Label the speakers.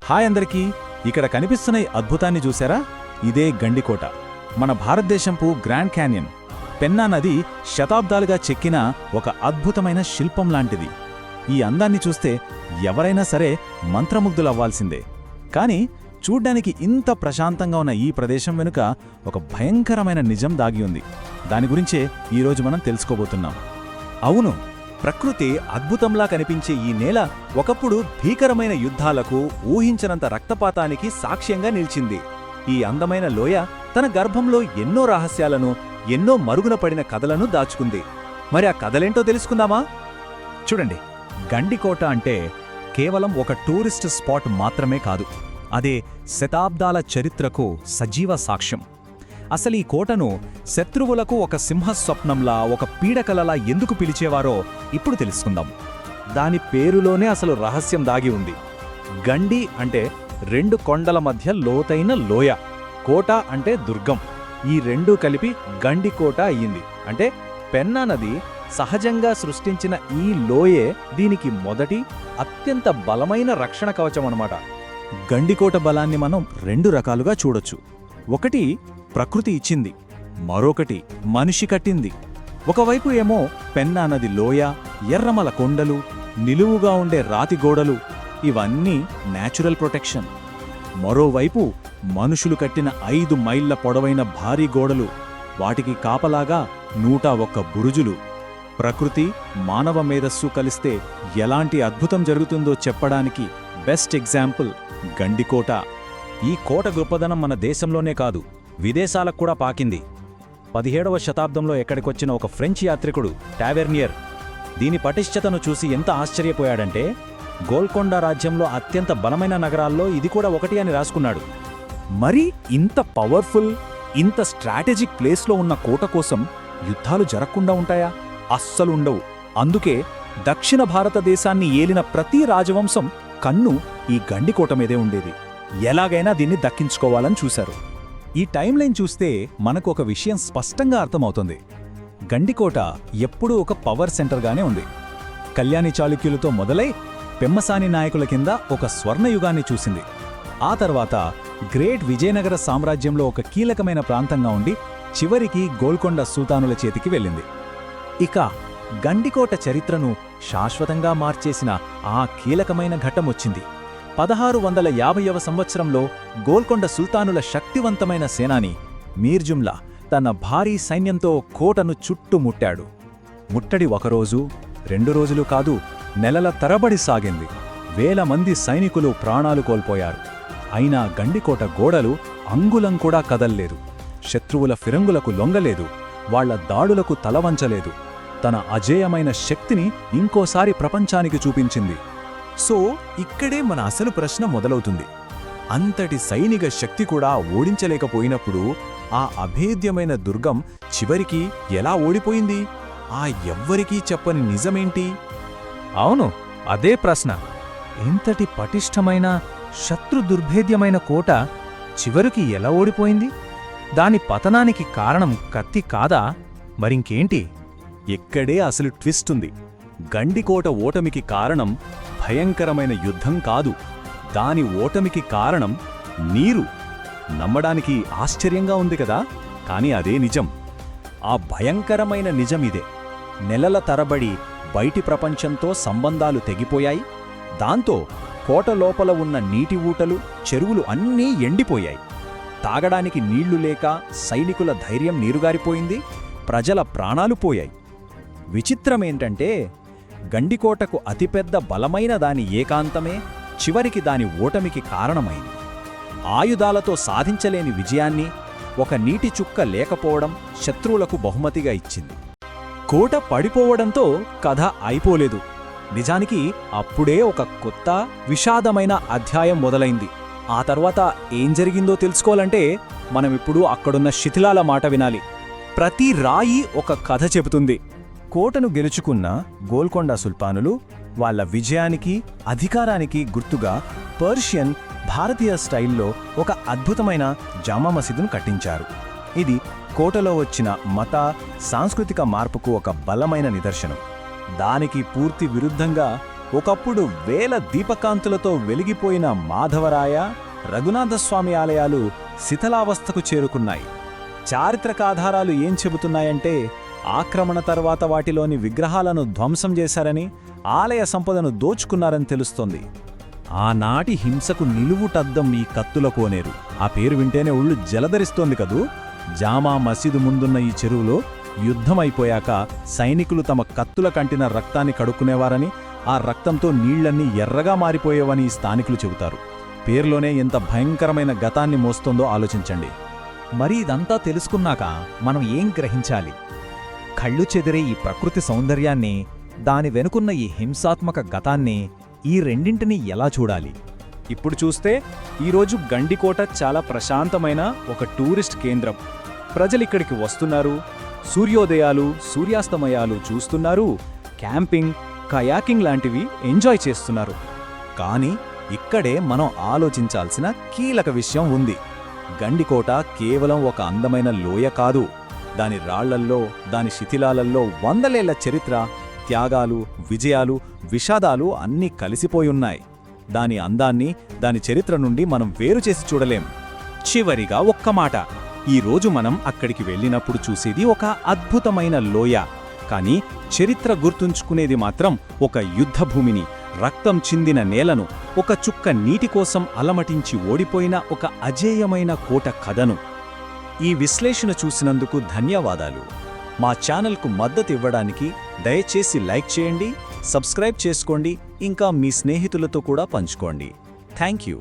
Speaker 1: Hi అందరికీ. ఇక్కడ కనిపిస్తున్న ఈ అద్భుతాన్ని చూసారా? ఇదే గండికోట, మన భారతదేశంపు గ్రాండ్ క్యాన్యన్. పెన్నా నది శతాబ్దాలుగా చెక్కిన ఒక అద్భుతమైన శిల్పం లాంటిది. ఈ అందాన్ని చూస్తే ఎవరైనా సరే మంత్రముగ్ధులవ్వాల్సిందే. కానీ చూడ్డానికి ఇంత ప్రశాంతంగా ఉన్న ఈ ప్రదేశం వెనుక ఒక భయంకరమైన నిజం దాగి ఉంది. దాని గురించే ఈరోజు మనం తెలుసుకోబోతున్నాం. అవును, ప్రకృతి అద్భుతంలా కనిపించే ఈ నేల ఒకప్పుడు భీకరమైన యుద్ధాలకు, ఊహించనంత రక్తపాతానికి సాక్ష్యంగా నిలిచింది. ఈ అందమైన లోయ తన గర్భంలో ఎన్నో రహస్యాలను, ఎన్నో మరుగున పడిన కథలను దాచుకుంది. మరి ఆ కథలేంటో తెలుసుకుందామా? చూడండి, గండికోట అంటే కేవలం ఒక టూరిస్ట్ స్పాట్ మాత్రమే కాదు, అదే శతాబ్దాల చరిత్రకు సజీవ సాక్ష్యం. అసలు ఈ కోటను శత్రువులకు ఒక సింహస్వప్నంలా, ఒక పీడకలలా ఎందుకు పిలిచేవారో ఇప్పుడు తెలుసుకుందాం. దాని పేరులోనే అసలు రహస్యం దాగి ఉంది. గండి అంటే రెండు కొండల మధ్య లోతైన లోయ, కోట అంటే దుర్గం. ఈ రెండూ కలిపి గండికోట అయ్యింది. అంటే పెన్నా నది సహజంగా సృష్టించిన ఈ లోయే దీనికి మొదటి, అత్యంత బలమైన రక్షణ కవచం అన్నమాట. గండికోట బలాన్ని మనం రెండు రకాలుగా చూడొచ్చు. ఒకటి ప్రకృతి ఇచ్చింది, మరొకటి మనిషి కట్టింది. ఒకవైపు ఏమో పెన్నా నది లోయ, ఎర్రమల కొండలు, నిలువుగా ఉండే రాతి గోడలు, ఇవన్నీ నేచురల్ ప్రొటెక్షన్. మరోవైపు మనుషులు కట్టిన 5 మైళ్ళ పొడవైన భారీ గోడలు, వాటికి కాపలాగా 101 బురుజులు. ప్రకృతి, మానవ మేధస్సు కలిస్తే ఎలాంటి అద్భుతం జరుగుతుందో చెప్పడానికి బెస్ట్ ఎగ్జాంపుల్ గండికోట. ఈ కోట గొప్పదనం మన దేశంలోనే కాదు, విదేశాలకు కూడా పాకింది. 17వ శతాబ్దంలో ఎక్కడికొచ్చిన ఒక ఫ్రెంచ్ యాత్రికుడు టావెర్నియర్ దీని పటిష్టతను చూసి ఎంత ఆశ్చర్యపోయాడంటే, గోల్కొండ రాజ్యంలో అత్యంత బలమైన నగరాల్లో ఇది కూడా ఒకటి అని రాసుకున్నాడు. మరి ఇంత పవర్ఫుల్, ఇంత స్ట్రాటజిక్ ప్లేస్లో ఉన్న కోట కోసం యుద్ధాలు జరగకుండా ఉంటాయా? అస్సలుండవు. అందుకే దక్షిణ భారతదేశాన్ని ఏలిన ప్రతి రాజవంశం కన్ను ఈ గండికోట మీదే ఉండేది. ఎలాగైనా దీన్ని దక్కించుకోవాలని చూశారు. ఈ టైంలైన్ చూస్తే మనకు ఒక విషయం స్పష్టంగా అర్థమవుతుంది. గండికోట ఎప్పుడూ ఒక పవర్ సెంటర్గానే ఉంది. కళ్యాణి చాళుక్యులతో మొదలై పెమ్మసాని నాయకుల కింద ఒక స్వర్ణయుగాన్ని చూసింది. ఆ తర్వాత గ్రేట్ విజయనగర సామ్రాజ్యంలో ఒక కీలకమైన ప్రాంతంగా ఉండి చివరికి గోల్కొండ సుల్తానుల చేతికి వెళ్ళింది. ఇక గండికోట చరిత్రను శాశ్వతంగా మార్చేసిన ఆ కీలకమైన ఘట్టమొచ్చింది. 1650వ సంవత్సరంలో గోల్కొండ సుల్తానుల శక్తివంతమైన సేనాని మీర్ జుమ్లా తన భారీ సైన్యంతో కోటను చుట్టుముట్టాడు. ముట్టడి ఒకరోజు, 2 రోజులు కాదు, నెలల తరబడి సాగింది. వేల మంది సైనికులు ప్రాణాలు కోల్పోయారు. అయినా గండికోట గోడలు అంగుళం కూడా కదల్లేదు. శత్రువుల ఫిరంగులకు లొంగలేదు, వాళ్ల దాడులకు తలవంచలేదు. తన అజేయమైన శక్తిని ఇంకోసారి ప్రపంచానికి చూపించింది. సో ఇక్కడే మన అసలు ప్రశ్న మొదలవుతుంది. అంతటి సైనిక శక్తి కూడా ఓడించలేకపోయినప్పుడు ఆ అభేద్యమైన దుర్గం చివరికి ఎలా ఓడిపోయింది? ఆ ఎవ్వరికీ చెప్పని నిజమేంటి?
Speaker 2: అవును, అదే ప్రశ్న. ఇంతటి పటిష్టమైన, శత్రు దుర్భేద్యమైన కోట చివరికి ఎలా ఓడిపోయింది? దాని పతనానికి కారణం కత్తి కాదా, మరింకేంటి?
Speaker 1: ఇక్కడే అసలు ట్విస్ట్ ఉంది. గండికోట ఓటమికి కారణం భయంకరమైన యుద్ధం కాదు, దాని ఓటమికి కారణం నీరు. నమ్మడానికి ఆశ్చర్యంగా ఉంది కదా, కానీ అదే నిజం. ఆ భయంకరమైన నిజమిదే. నెలల తరబడి బయటి ప్రపంచంతో సంబంధాలు తెగిపోయాయి. దాంతో కోట లోపల ఉన్న నీటి ఊటలు, చెరువులు అన్నీ ఎండిపోయాయి. తాగడానికి నీళ్లు లేక సైనికుల ధైర్యం నీరుగారిపోయింది, ప్రజల ప్రాణాలు పోయాయి. విచిత్రమేంటంటే, గండికోటకు అతిపెద్ద బలమైన దాని ఏకాంతమే చివరికి దాని ఓటమికి కారణమైంది. ఆయుధాలతో సాధించలేని విజయాన్ని ఒక నీటి చుక్క లేకపోవడం శత్రువులకు బహుమతిగా ఇచ్చింది. కోట పడిపోవడంతో కథ అయిపోలేదు. నిజానికి అప్పుడే ఒక కొత్త, విషాదమైన అధ్యాయం మొదలైంది. ఆ తర్వాత ఏం జరిగిందో తెలుసుకోవాలంటే మనమిప్పుడు అక్కడున్న శిథిలాల మాట వినాలి. ప్రతి రాయి ఒక కథ చెబుతుంది. కోటను గెలుచుకున్న గోల్కొండ సుల్తానులు వాళ్ల విజయానికి, అధికారానికి గుర్తుగా పర్షియన్, భారతీయ స్టైల్లో ఒక అద్భుతమైన జామా మసీదును కట్టించారు. ఇది కోటలో వచ్చిన మత, సాంస్కృతిక మార్పుకు ఒక బలమైన నిదర్శనం. దానికి పూర్తి విరుద్ధంగా ఒకప్పుడు వేల దీపకాంతులతో వెలిగిపోయిన మాధవరాయ, రఘునాథస్వామి ఆలయాలు శిథిలావస్థకు చేరుకున్నాయి. చారిత్రక ఆధారాలు ఏం చెబుతున్నాయంటే, ఆక్రమణ తర్వాత వాటిలోని విగ్రహాలను ధ్వంసం చేశారని, ఆలయ సంపదను దోచుకున్నారని తెలుస్తోంది. ఆనాటి హింసకు నిలువుటద్దం ఈ కత్తుల కోనేరు. ఆ పేరు వింటేనే ఒళ్ళు జలధరిస్తోంది కదూ. జామా మసీదు ముందున్న ఈ చెరువులో యుద్ధమైపోయాక సైనికులు తమ కత్తుల కంటిన రక్తాన్ని కడుక్కునేవారని, ఆ రక్తంతో నీళ్లన్నీ ఎర్రగా మారిపోయేవని స్థానికులు చెబుతారు. పేరులోనే ఎంత భయంకరమైన గతాన్ని మోస్తోందో ఆలోచించండి.
Speaker 3: మరి ఇదంతా తెలుసుకున్నాక మనం ఏం గ్రహించాలి? కళ్ళు చెదిరే ఈ ప్రకృతి సౌందర్యాన్ని, దాని వెనుకున్న ఈ హింసాత్మక గతాన్ని, ఈ రెండింటినీ ఎలా చూడాలి?
Speaker 4: ఇప్పుడు చూస్తే ఈరోజు గండికోట చాలా ప్రశాంతమైన ఒక టూరిస్ట్ కేంద్రం. ప్రజలిక్కడికి వస్తున్నారు, సూర్యోదయాలు, సూర్యాస్తమయాలు చూస్తున్నారు, క్యాంపింగ్, కయాకింగ్ లాంటివి ఎంజాయ్ చేస్తున్నారు.
Speaker 1: కానీ ఇక్కడే మనం ఆలోచించాల్సిన కీలక విషయం ఉంది. గండికోట కేవలం ఒక అందమైన లోయ కాదు. దాని రాళ్లల్లో, దాని శిథిలాలల్లో వందలేళ్ల చరిత్ర, త్యాగాలు, విజయాలు, విషాదాలు అన్నీ కలిసిపోయున్నాయి. దాని అందాన్ని, దాని చరిత్ర నుండి మనం వేరుచేసి చూడలేం.
Speaker 4: చివరిగా ఒక్క మాట, ఈరోజు మనం అక్కడికి వెళ్ళినప్పుడు చూసేది ఒక అద్భుతమైన లోయ. కానీ చరిత్ర గుర్తుంచుకునేది మాత్రం ఒక యుద్ధభూమిని, రక్తం చిందిన నేలను, ఒక చుక్క నీటి కోసం అలమటించి ఓడిపోయిన ఒక అజేయమైన కోట కథను.
Speaker 1: ఈ విశ్లేషణ చూసినందుకు ధన్యవాదాలు. మా ఛానల్కు మద్దతు ఇవ్వడానికి దయచేసి లైక్ చేయండి, సబ్స్క్రైబ్ చేసుకోండి, ఇంకా మీ స్నేహితులతో కూడా పంచుకోండి. Thank you.